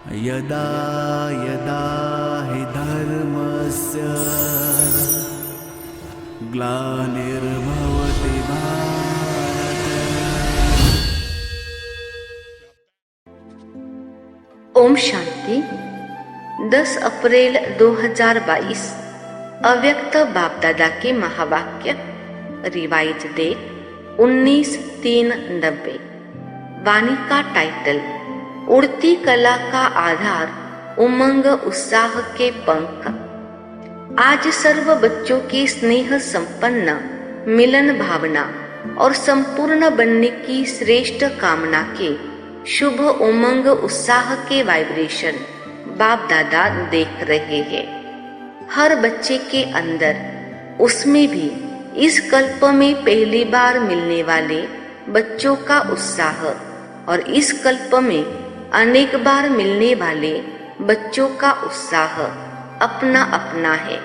यदा यदा हि धर्मस्य ग्लानिर्भवति भारत। ओम शांति। 10 अप्रैल 2022 अव्यक्त बाप दादा के महावाक्य। Revise date 19/3/90। वाणी का टाइटल उड़ती कला का आधार, उमंग उत्साह के पंख। आज सर्व बच्चों के स्नेह संपन्न मिलन भावना और संपूर्ण बनने की श्रेष्ठ कामना के शुभ उमंग उत्साह के वाइब्रेशन बाप दादा देख रहे हैं। हर बच्चे के अंदर, उसमें भी इस कल्प में पहली बार मिलने वाले बच्चों का उत्साह और इस कल्प में अनेक बार मिलने वाले बच्चों का उत्साह अपना अपना है,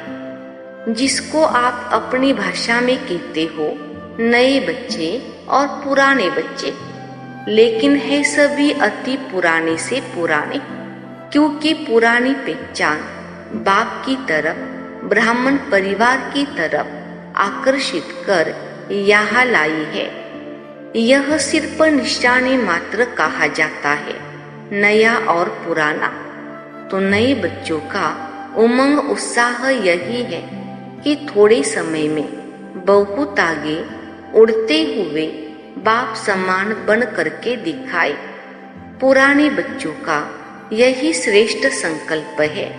जिसको आप अपनी भाषा में कहते हो नए बच्चे और पुराने बच्चे। लेकिन है सभी अति पुराने से पुराने, क्योंकि पुरानी पहचान बाप की तरफ, ब्राह्मण परिवार की तरफ आकर्षित कर यहाँ लाई है। यह सिर्फ निशानी मात्र कहा जाता है, नया और पुराना। तो नए बच्चों का उमंग उत्साह यही है कि थोड़े समय में बहुत आगे उड़ते हुए बाप समान बन करके दिखाए। पुराने बच्चों का यही श्रेष्ठ संकल्प है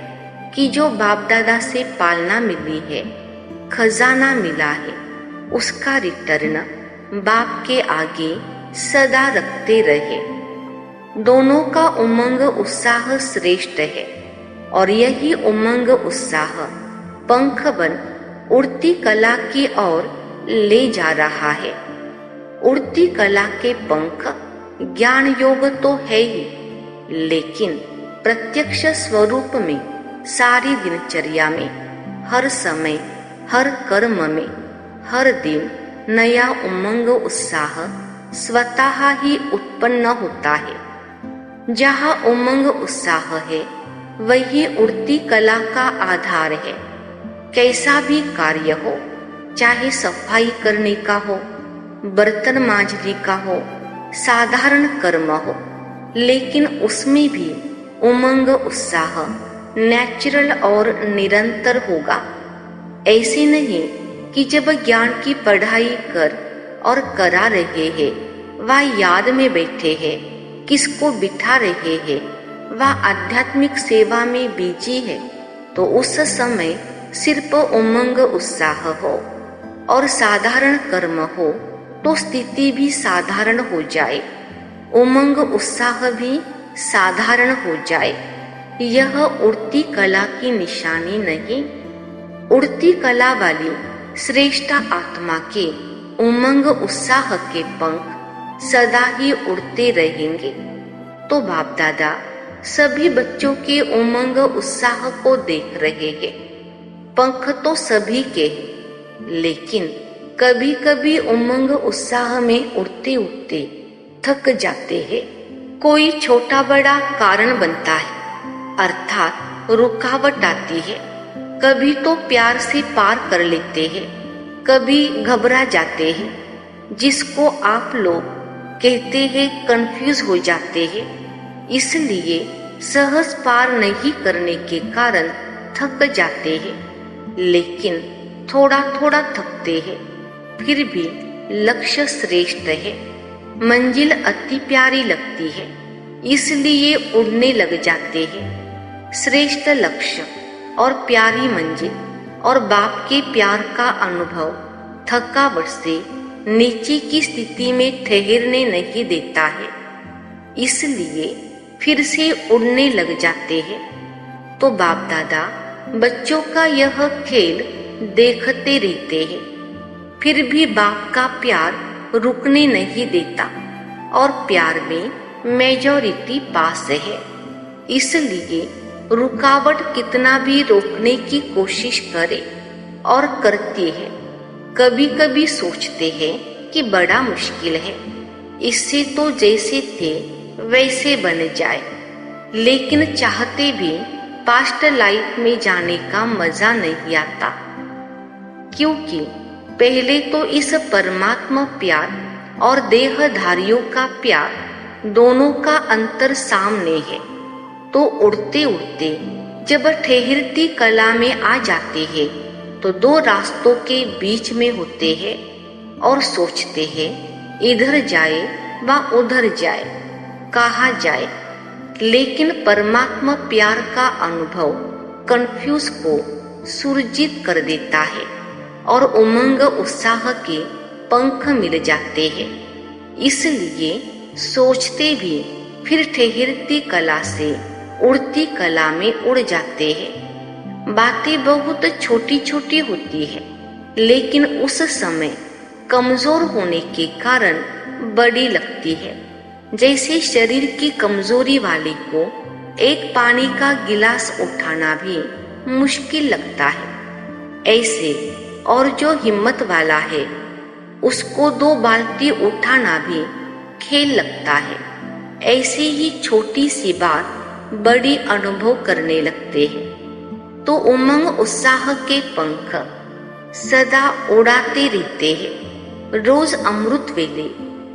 कि जो बाप दादा से पालना मिली है, खजाना मिला है, उसका रिटर्न बाप के आगे सदा रखते रहे। दोनों का उमंग उत्साह श्रेष्ठ है और यही उमंग उत्साह पंख बन उड़ती कला की ओर ले जा रहा है। उड़ती कला के पंख ज्ञान योग तो है ही, लेकिन प्रत्यक्ष स्वरूप में सारी दिनचर्या में, हर समय, हर कर्म में, हर दिन नया उमंग उत्साह स्वतः ही उत्पन्न होता है। जहाँ उमंग उत्साह है, वही उड़ती कला का आधार है। कैसा भी कार्य हो, चाहे सफाई करने का हो, बर्तन मांजने का हो, साधारण कर्म हो, लेकिन उसमें भी उमंग उत्साह नेचुरल और निरंतर होगा। ऐसे नहीं कि जब ज्ञान की पढ़ाई कर और करा रहे हैं, वह याद में बैठे हैं, किसको बिठा रहे हैं, वह आध्यात्मिक सेवा में बिजी है, तो उस समय सिर्फ उमंग उत्साह हो और साधारण कर्म हो तो स्थिति भी साधारण हो जाए, उमंग उत्साह भी साधारण हो जाए। यह उड़ती कला की निशानी नहीं। उड़ती कला वाली श्रेष्ठ आत्मा के उमंग उत्साह के पंख सदा ही उड़ते रहेंगे। तो बाप दादा सभी बच्चों के उमंग उत्साह को देख रहे हैं। पंख तो सभी के, लेकिन कभी कभी उमंग उत्साह में उड़ते उड़ते थक जाते हैं। कोई छोटा बड़ा कारण बनता है, अर्थात रुकावट आती है। कभी तो प्यार से पार कर लेते हैं, कभी घबरा जाते हैं, जिसको आप लोग कहते हैं कंफ्यूज हो जाते हैं। इसलिए सहज पार नहीं करने के कारण थक जाते हैं, लेकिन थोड़ा थोड़ा थकते हैं, फिर भी लक्ष्य श्रेष्ठ है। मंजिल अति प्यारी लगती है, इसलिए उड़ने लग जाते हैं। श्रेष्ठ लक्ष्य और प्यारी मंजिल और बाप के प्यार का अनुभव थकावट से नीचे की स्थिति में ठहरने नहीं देता है, इसलिए फिर से उड़ने लग जाते हैं। तो बाप दादा बच्चों का यह खेल देखते रहते हैं, फिर भी बाप का प्यार रुकने नहीं देता और प्यार में मेजॉरिटी पास है। इसलिए रुकावट कितना भी रोकने की कोशिश करे और करती है। कभी कभी सोचते हैं कि बड़ा मुश्किल है, इससे तो जैसे थे वैसे बन जाए, लेकिन चाहते भी पास्ट लाइफ में जाने का मजा नहीं आता, क्योंकि पहले तो इस परमात्मा प्यार और देहधारियों का प्यार दोनों का अंतर सामने है। तो उड़ते उड़ते जब ठहरती कला में आ जाते हैं तो दो रास्तों के बीच में होते हैं और सोचते हैं इधर जाए व उधर जाए, कहा जाए। लेकिन परमात्मा प्यार का अनुभव कंफ्यूज को सुरजित कर देता है और उमंग उत्साह के पंख मिल जाते हैं। इसलिए सोचते भी फिर ठहरती कला से उड़ती कला में उड़ जाते हैं। बातें बहुत छोटी छोटी होती है, लेकिन उस समय कमजोर होने के कारण बड़ी लगती है। जैसे शरीर की कमजोरी वाले को एक पानी का गिलास उठाना भी मुश्किल लगता है, ऐसे और जो हिम्मत वाला है उसको 2 बाल्टी उठाना भी खेल लगता है। ऐसे ही छोटी सी बात बड़ी अनुभव करने लगते हैं। तो उमंग उत्साह के पंख सदा उड़ाते रहते हैं। रोज अमृत वेले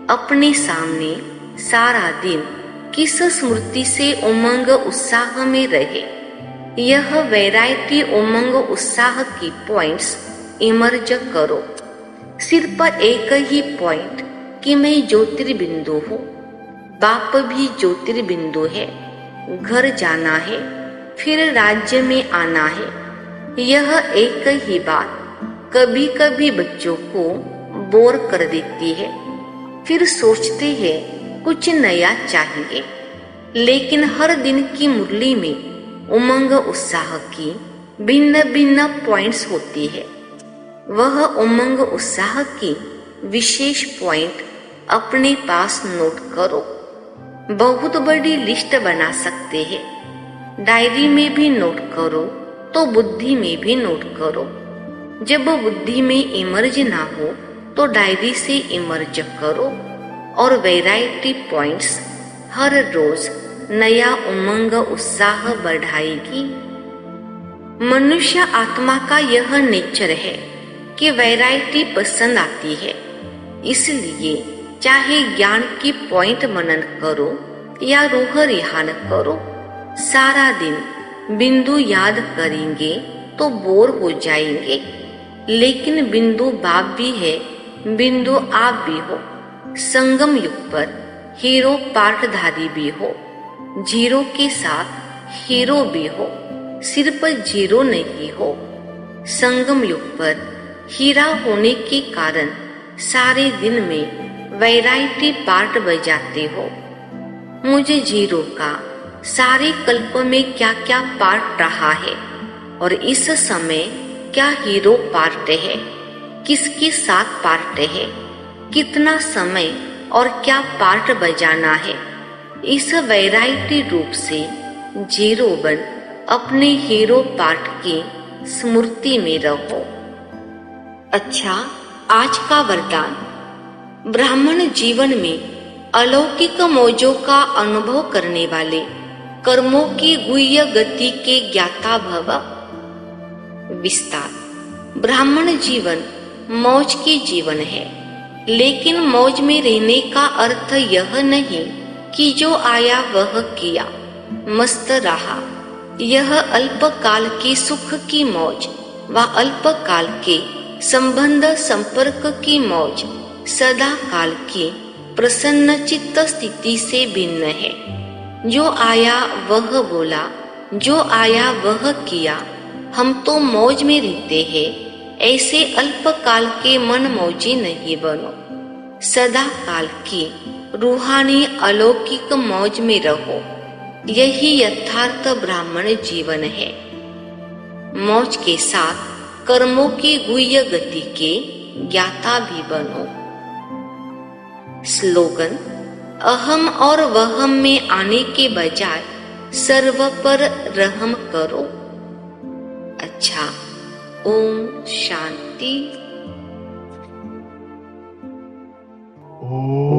अपने सामने सारा दिन किस स्मृति से उमंग उत्साह में रहे, यह वैरायटी उमंग उत्साह की पॉइंट्स इमर्ज करो। सिर्फ एक ही पॉइंट कि मैं ज्योतिर्बिंदु हूँ, बाप भी ज्योतिर्बिंदु है, घर जाना है, फिर राज्य में आना है। यह एक ही बात कभी कभी बच्चों को बोर कर देती है। फिर सोचते हैं कुछ नया चाहिए, लेकिन हर दिन की मुरली में उमंग उत्साह की भिन्न भिन्न पॉइंट्स होती है। वह उमंग उत्साह की विशेष पॉइंट अपने पास नोट करो। बहुत बड़ी लिस्ट बना सकते हैं। डायरी में भी नोट करो तो बुद्धि में भी नोट करो। जब बुद्धि में इमर्ज ना हो तो डायरी से इमर्ज करो। और वैरायटी पॉइंट्स हर रोज नया उमंग उत्साह बढ़ाएगी। मनुष्य आत्मा का यह नेचर है कि वैरायटी पसंद आती है। इसलिए चाहे ज्ञान की पॉइंट मनन करो या रूह रिहान करो, सारा दिन बिंदु याद करेंगे तो बोर हो जाएंगे। लेकिन बिंदु बाप भी है, बिंदु आप भी हो। संगम युग पर हीरो पार्टधारी भी हो, जीरो के साथ हीरो भी हो, सिर्फ जीरो नहीं हो। संगम युग पर हीरा होने के कारण सारे दिन में वैरायटी पार्ट बजाते हो। मुझे जीरो का सारे कल्प में क्या क्या पार्ट रहा है और इस समय क्या हीरो पार्ट है, किसके साथ पार्ट है, कितना समय और क्या पार्ट बजाना है। इस वैरायटी रूप से जीरो बन अपने हीरो पार्ट की स्मृति में रहो। अच्छा, आज का वरदान। ब्राह्मण जीवन में अलौकिक मौजों का अनुभव करने वाले कर्मों की गुह्य गति के ज्ञाता भव। विस्तार। ब्राह्मण जीवन मौज की जीवन है, लेकिन मौज में रहने का अर्थ यह नहीं कि जो आया वह किया, मस्त रहा। यह अल्पकाल के सुख की मौज व अल्पकाल के संबंध संपर्क की मौज सदा काल की प्रसन्न चित्त स्थिति से भिन्न है। जो आया वह बोला, जो आया वह किया। हम तो मौज में रहते हैं, ऐसे अल्पकाल के मन मौजी नहीं बनो। सदा काल की रूहानी अलौकिक मौज में रहो। यही यथार्थ ब्राह्मण जीवन है। मौज के साथ कर्मों की गुह्य गति के ज्ञाता भी बनो। स्लोगन। अहम और वहम में आने के बजाय सर्व पर रहम करो। अच्छा, ओम शांति। ओम